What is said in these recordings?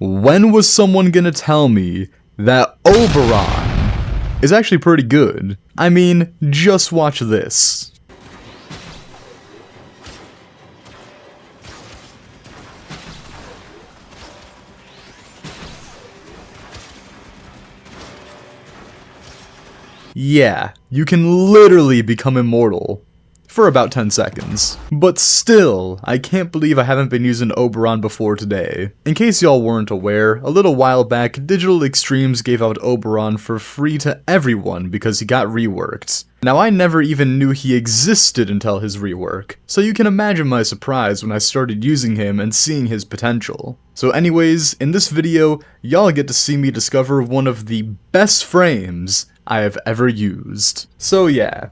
When was someone gonna tell me that Oberon is actually pretty good? I mean, just watch this. Yeah, you can literally become immortal. For about 10 seconds. But still, I can't believe I haven't been using Oberon before today. In case y'all weren't aware, a little while back, Digital Extremes gave out Oberon for free to everyone because he got reworked. Now I never even knew he existed until his rework, so you can imagine my surprise when I started using him and seeing his potential. So anyways, in this video, y'all get to see me discover one of the best frames I have ever used. So yeah.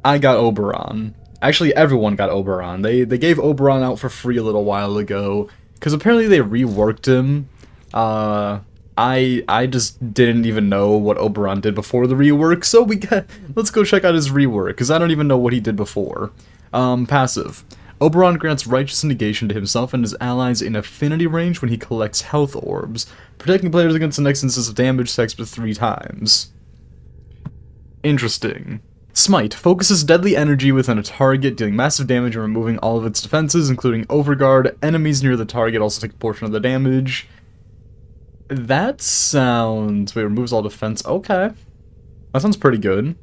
I got Oberon. Actually, everyone got Oberon. They gave Oberon out for free a little while ago, because apparently they reworked him. I just didn't even know what Oberon did before the rework, so let's go check out his rework, because I don't even know what he did before. Passive. Oberon grants righteous negation to himself and his allies in affinity range when he collects health orbs, protecting players against the next instance of damage text up to 3 times. Interesting. Smite focuses deadly energy within a target, dealing massive damage and removing all of its defenses, including Overguard. Enemies near the target also take a portion of the damage. That sounds... Wait, removes all defense. Okay. That sounds pretty good.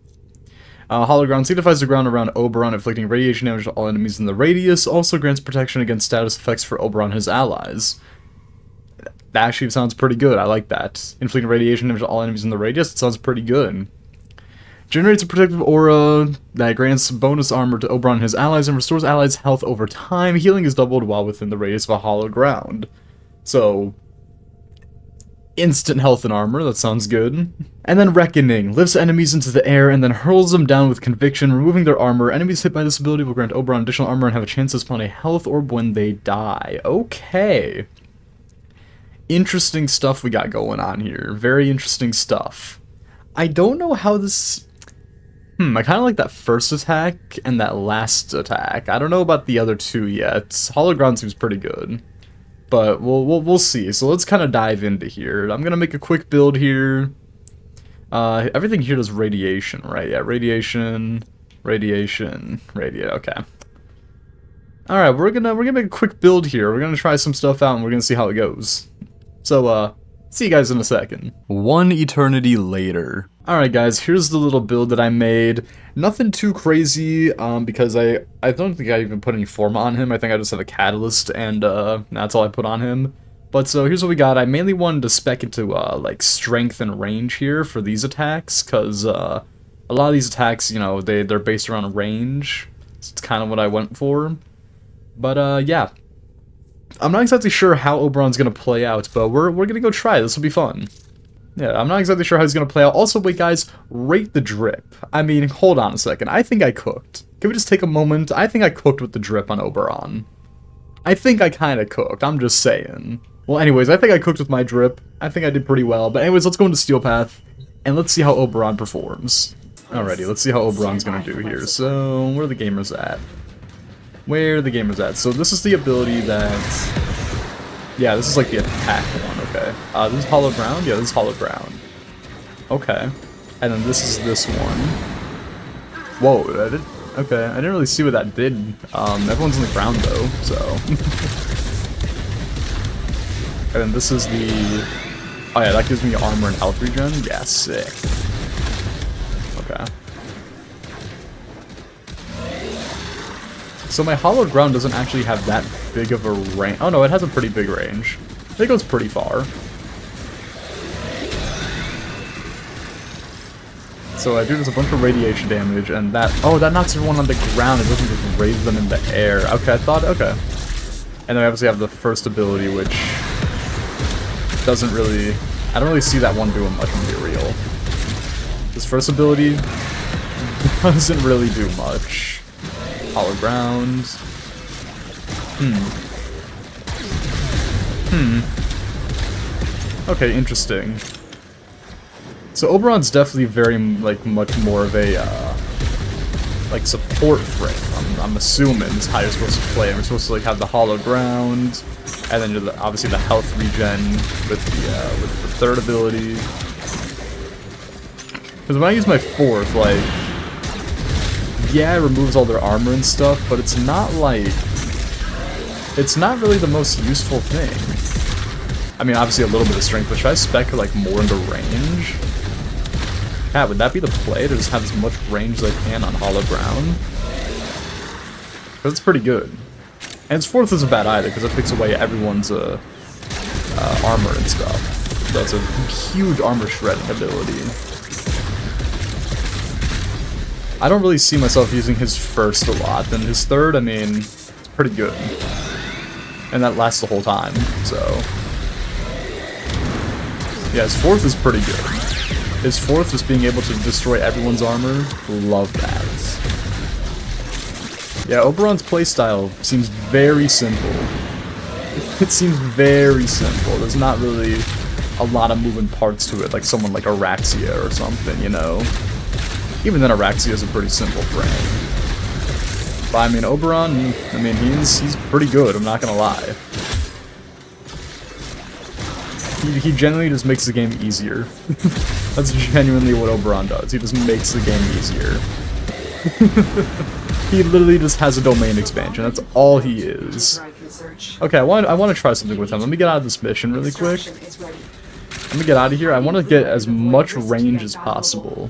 Hollow Ground signifies the ground around Oberon, inflicting radiation damage to all enemies in the radius. Also grants protection against status effects for Oberon and his allies. That actually sounds pretty good. I like that. Inflicting radiation damage to all enemies in the radius. It sounds pretty good. Generates a protective aura that grants bonus armor to Oberon and his allies and restores allies' health over time. Healing is doubled while within the radius of a hollow ground. So, instant health and armor, that sounds good. And then Reckoning lifts enemies into the air and then hurls them down with conviction, removing their armor. Enemies hit by this ability will grant Oberon additional armor and have a chance to spawn a health orb when they die. Okay. Interesting stuff we got going on here. Very interesting stuff. I don't know how this... I kind of like that first attack and that last attack. I don't know about the other two yet. Hollow Ground seems pretty good, but we'll see. So let's kind of dive into here. I'm gonna make a quick build here. Everything here does radiation, right? Yeah, radiation. Okay. All right, we're gonna make a quick build here. We're gonna try some stuff out and we're gonna see how it goes. So see you guys in a second. One eternity later. Alright guys, here's the little build that I made. Nothing too crazy, because I don't think I even put any forma on him. I think I just have a catalyst, and that's all I put on him. But so here's what we got. I mainly wanted to spec into like strength and range here for these attacks, because a lot of these attacks, you know, they're based around range. So it's kind of what I went for. But yeah. I'm not exactly sure how Oberon's gonna play out, but we're gonna go try. This will be fun. Yeah, I'm not exactly sure how he's gonna play out. Also, wait guys, rate the drip. I mean, hold on a second. I think I cooked. Can we just take a moment? I think I cooked with the drip on Oberon. I think I kinda cooked, I'm just saying. Well, anyways, I think I cooked with my drip. I think I did pretty well. But anyways, let's go into Steel Path, and let's see how Oberon performs. Alrighty, let's see how Oberon's gonna do here. So, where are the gamers at? Where are the gamers at? So this is the ability that... Yeah, this is like the attack one, okay. This is Hollow Ground? Yeah, this is Hollow Ground. Okay. And then this is this one. Whoa, okay, I didn't really see what that did. Everyone's on the ground though, so... And then this is the... Oh yeah, that gives me armor and health regen? Yeah, sick. Okay. So my Hollow Ground doesn't actually have that big of a range. Oh no, it has a pretty big range. It goes pretty far. So I do this a bunch of radiation damage, and that... Oh, that knocks everyone on the ground. It doesn't just raise them in the air. Okay, I thought... Okay. And then we obviously have the first ability, which doesn't really... I don't really see that one doing much, to be real. This first ability doesn't really do much. Hollow Ground. Okay, interesting. So Oberon's definitely very, like, much more of a, like, support frame. I'm assuming is how you're supposed to play. We're supposed to like have the hollow ground, and then obviously the health regen with the third ability. Because when I use my fourth, like, yeah, it removes all their armor and stuff, but it's not like, it's not really the most useful thing. I mean, obviously a little bit of strength, but should I spec like more into range? Yeah, would that be the play to just have as much range as I can on hollow ground? Because it's pretty good. And its fourth isn't bad either, because it takes away everyone's armor and stuff. That's a huge armor shredding ability. I don't really see myself using his first a lot, and his third, I mean, it's pretty good. And that lasts the whole time, so... yeah, his fourth is pretty good. His fourth, just being able to destroy everyone's armor, love that. Yeah, Oberon's playstyle seems very simple. It seems very simple. There's not really a lot of moving parts to it, like someone like Araxia or something, you know? Even then, Araxia is a pretty simple frame. But I mean, Oberon, I mean, he's pretty good, I'm not gonna lie. He genuinely just makes the game easier. That's genuinely what Oberon does. He just makes the game easier. He literally just has a domain expansion. That's all he is. Okay, I want to try something with him. Let me get out of this mission really quick. Let me get out of here. I want to get as much range as possible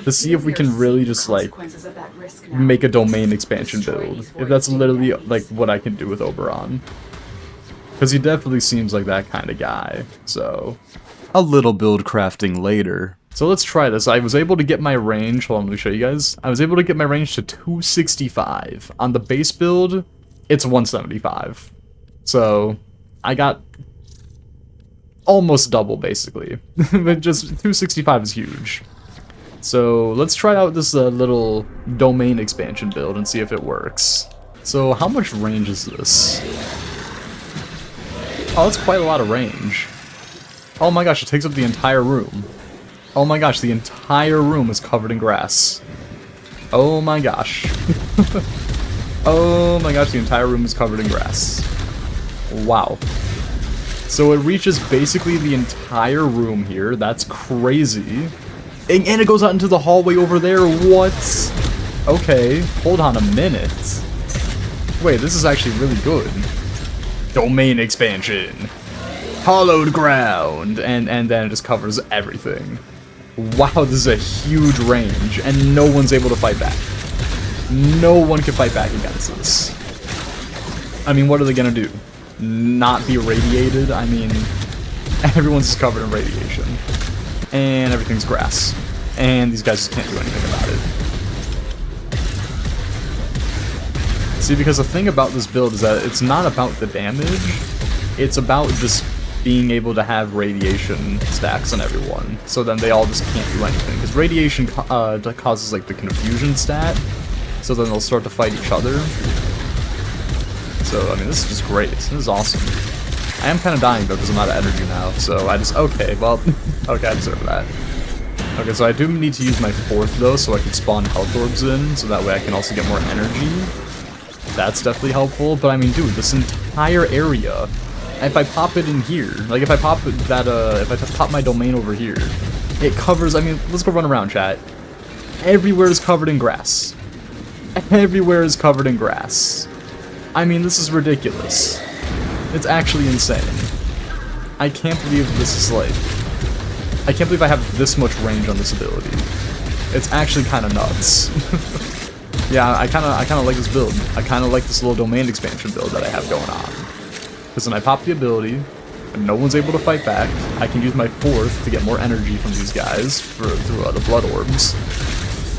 to see if we can really just like make a domain expansion build. If that's literally like what I can do with Oberon. Because he definitely seems like that kind of guy, so... a little build crafting later. So let's try this. I was able to get my range, hold on, let me show you guys. I was able to get my range to 265. On the base build, it's 175. So, I got almost double, basically. But just 265 is huge. So, let's try out this little domain expansion build and see if it works. So, how much range is this? Oh, that's quite a lot of range. Oh my gosh, it takes up the entire room. Oh my gosh, the entire room is covered in grass. Oh my gosh. Oh my gosh, the entire room is covered in grass. Wow. So it reaches basically the entire room here. That's crazy. And it goes out into the hallway over there. What? Okay, hold on a minute. Wait, this is actually really good. Domain expansion. Hollowed ground. And then it just covers everything. Wow, this is a huge range, and no one's able to fight back. No one can fight back against this. I mean, what are they gonna do? Not be radiated? I mean, everyone's just covered in radiation. And everything's grass. And these guys just can't do anything about it. See, because the thing about this build is that it's not about the damage, it's about just being able to have radiation stacks on everyone, so then they all just can't do anything. Because radiation causes like the confusion stat, so then they'll start to fight each other. So, I mean, this is just great. This is awesome. I am kind of dying though, because I'm out of energy now, so I just, okay, well, okay, I deserve that. Okay, so I do need to use my fourth though, so I can spawn health orbs in, so that way I can also get more energy. That's definitely helpful, but I mean, dude, this entire area, if I pop it in here, like if I pop that, if I pop my domain over here, it covers, I mean, let's go run around, chat. Everywhere is covered in grass. Everywhere is covered in grass. I mean, this is ridiculous. It's actually insane. I can't believe this is like, I can't believe I have this much range on this ability. It's actually kind of nuts. Yeah, I kind of like this build. I kind of like this little domain expansion build that I have going on. Because when I pop the ability, and no one's able to fight back, I can use my fourth to get more energy from these guys through the blood orbs.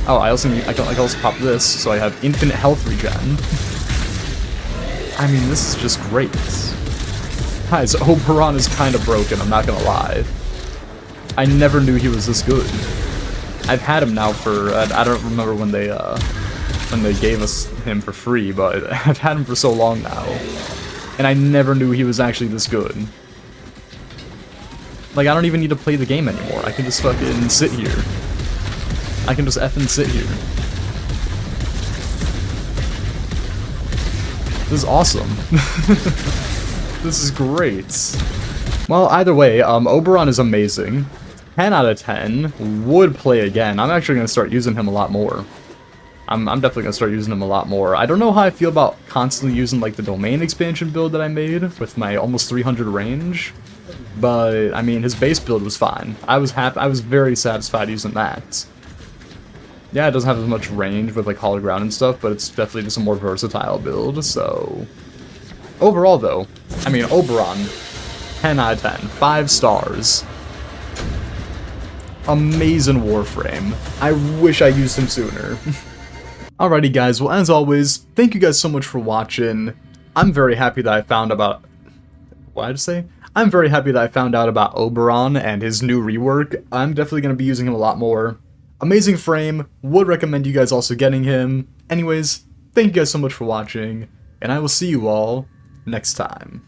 Oh, I can also pop this, so I have infinite health regen. I mean, this is just great. Guys, Oberon is kind of broken, I'm not gonna lie. I never knew he was this good. I've had him now for, I don't remember when they gave us him for free, but I've had him for so long now. And I never knew he was actually this good. Like, I don't even need to play the game anymore. I can just fucking sit here. I can just effing sit here. This is awesome. This is great. Well, either way, Oberon is amazing. 10 out of 10. Would play again. I'm actually going to start using him a lot more. I'm definitely going to start using him a lot more. I don't know how I feel about constantly using, like, the domain expansion build that I made with my almost 300 range. But, I mean, his base build was fine. I was very satisfied using that. Yeah, it doesn't have as much range with, like, Hollow Ground and stuff, but it's definitely just a more versatile build, so... Overall, though, I mean, Oberon, 10 out of 10. 5 stars. Amazing Warframe. I wish I used him sooner. Alrighty guys, well as always, thank you guys so much for watching. I'm very happy that I found about... What did I say? I'm very happy that I found out about Oberon and his new rework. I'm definitely going to be using him a lot more. Amazing frame, would recommend you guys also getting him. Anyways, thank you guys so much for watching, and I will see you all next time.